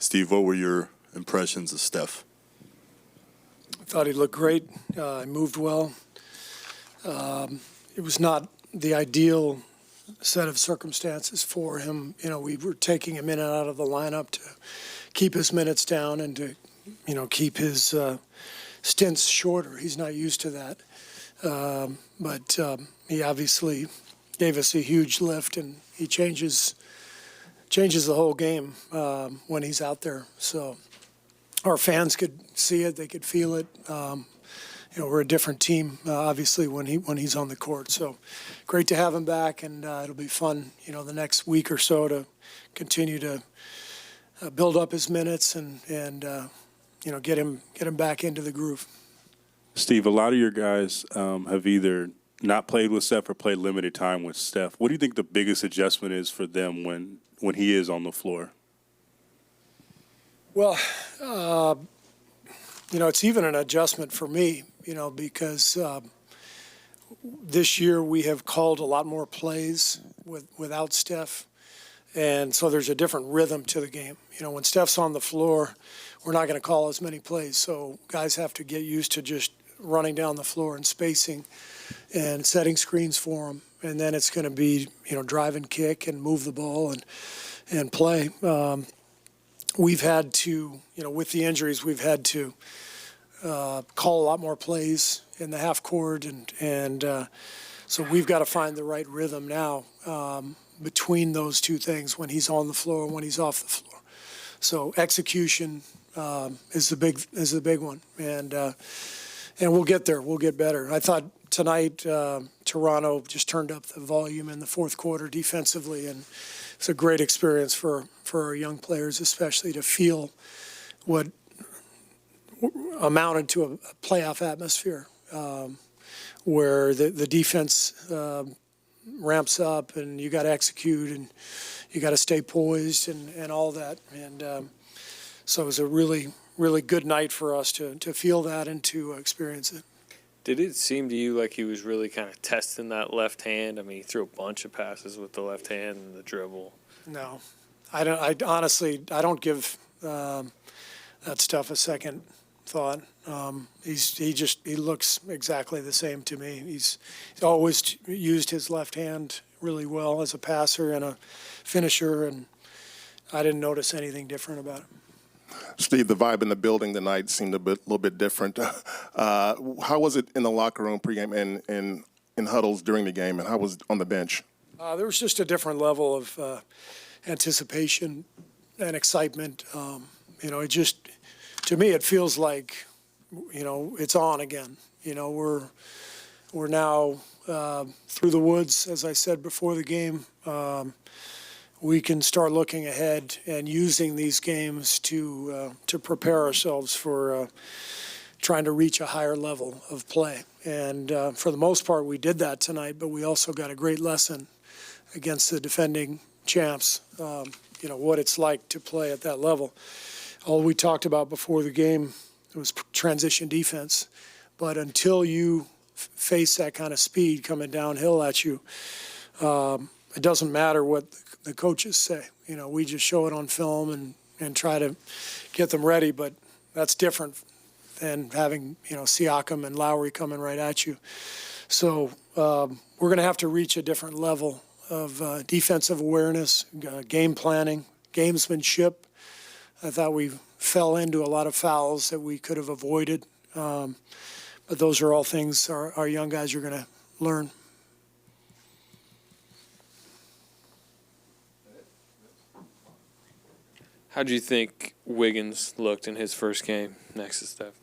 Steve, what were your impressions of Steph? I thought he looked great. He moved well. It was not the ideal set of circumstances for him. We were taking him in and out of the lineup to keep his minutes down and to, keep his stints shorter. He's not used to that. But he obviously gave us a huge lift, and he changes the whole game when he's out there. So our fans could see it, they could feel it. We're a different team, obviously, when he's on the court. So great to have him back, and it'll be fun, the next week or so to continue to build up his minutes and get him back into the groove. Steve, a lot of your guys have either not played with Steph or played limited time with Steph. What do you think the biggest adjustment is for them when he is on the floor? Well, it's even an adjustment for me, because this year we have called a lot more plays without Steph. And so there's a different rhythm to the game. When Steph's on the floor, we're not going to call as many plays. So guys have to get used to just running down the floor and spacing and setting screens for them. And then it's going to be, drive and kick and move the ball and play. We've had to, with the injuries, we've had to call a lot more plays in the half court. And so we've got to find the right rhythm now between those two things, when he's on the floor and when he's off the floor. So execution is the big one. And we'll get there. We'll get better. I thought tonight Toronto just turned up the volume in the fourth quarter defensively, and it's a great experience for our young players, especially to feel what amounted to a playoff atmosphere where the defense ramps up and you got to execute and you got to stay poised and all that. And so it was a really, really good night for us to feel that and to experience it. Did it seem to you like he was really kind of testing that left hand? I mean, he threw a bunch of passes with the left hand and the dribble. No, I don't. I honestly don't give that stuff a second thought. He looks exactly the same to me. He's always used his left hand really well as a passer and a finisher, and I didn't notice anything different about him. Steve, the vibe in the building tonight seemed a little bit different. How was it in the locker room pregame and in huddles during the game, and how was it on the bench? There was just a different level of anticipation and excitement. It just, to me, it feels like, it's on again. We're now through the woods, as I said before the game. We can start looking ahead and using these games to prepare ourselves for trying to reach a higher level of play. And for the most part, we did that tonight, but we also got a great lesson against the defending champs, what it's like to play at that level. All we talked about before the game was transition defense. But until you face that kind of speed coming downhill at you, it doesn't matter what the coaches say. We just show it on film and try to get them ready, but that's different than having, Siakam and Lowry coming right at you. So we're going to have to reach a different level of defensive awareness, game planning, gamesmanship. I thought we fell into a lot of fouls that we could have avoided, but those are all things our young guys are going to learn. How do you think Wiggins looked in his first game next to Steph?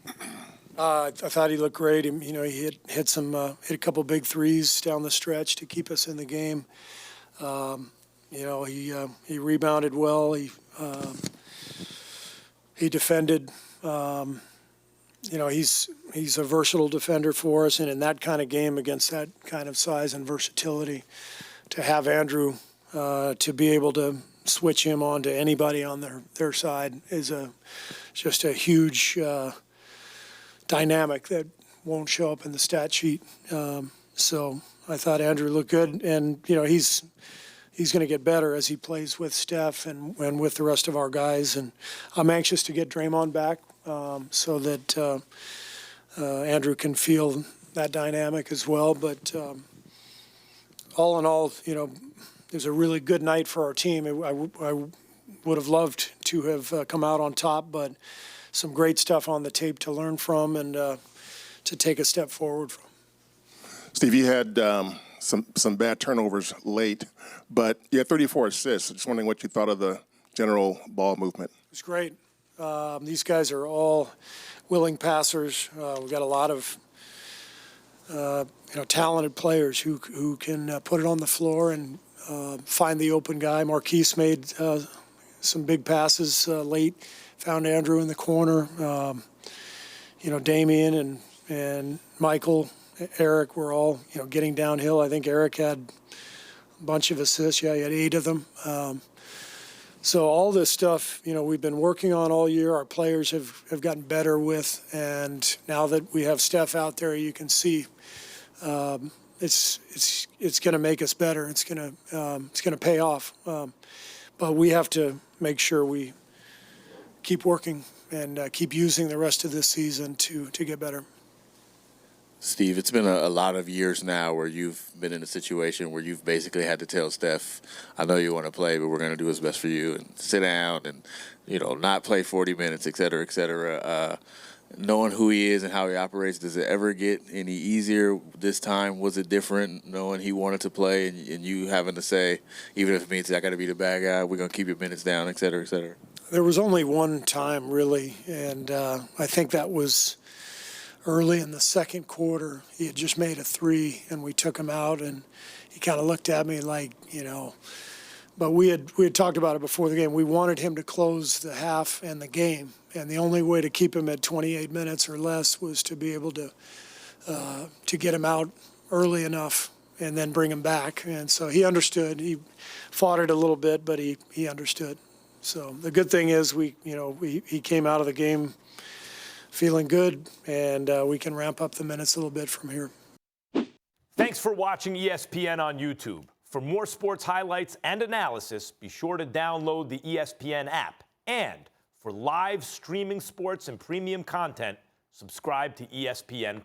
I thought he looked great. He hit a couple big threes down the stretch to keep us in the game. He rebounded well. He defended. He's a versatile defender for us, and in that kind of game against that kind of size and versatility, to have Andrew to be able to switch him on to anybody on their side is just a huge dynamic that won't show up in the stat sheet. So I thought Andrew looked good, and he's he's going to get better as he plays with Steph and with the rest of our guys. And I'm anxious to get Draymond back so that Andrew can feel that dynamic as well. But all in all, it was a really good night for our team. I would have loved to have come out on top, but some great stuff on the tape to learn from and to take a step forward from. Steve, you had some bad turnovers late, but you had 34 assists. Just wondering what you thought of the general ball movement. It was great. These guys are all willing passers. We've got a lot of talented players who can put it on the floor and find the open guy. Marquise made some big passes late, found Andrew in the corner. Damian and Michael, Eric were all getting downhill. I think Eric had a bunch of assists. Yeah, he had 8 of them. So all this stuff, we've been working on all year. Our players have gotten better with, and now that we have Steph out there, you can see it's going to make us better. It's going to pay off. But we have to make sure we keep working and keep using the rest of this season to get better. Steve, it's been a lot of years now where you've been in a situation where you've basically had to tell Steph, I know you want to play, but we're going to do what's best for you, and sit down and, not play 40 minutes, et cetera, et cetera. Knowing who he is and how he operates, does it ever get any easier this time? Was it different knowing he wanted to play and you having to say, even if it means I got to be the bad guy, we're going to keep your minutes down, et cetera, et cetera? There was only one time, really, and I think that was early in the second quarter. He had just made a 3, and we took him out, and he kind of looked at me like, But we had talked about it before the game. We wanted him to close the half and the game, and the only way to keep him at 28 minutes or less was to be able to get him out early enough and then bring him back. And so he understood. He fought it a little bit, but he understood. So the good thing is he came out of the game feeling good, and we can ramp up the minutes a little bit from here. Thanks for watching ESPN on YouTube. For more sports highlights and analysis, be sure to download the ESPN app. And for live streaming sports and premium content, subscribe to ESPN+.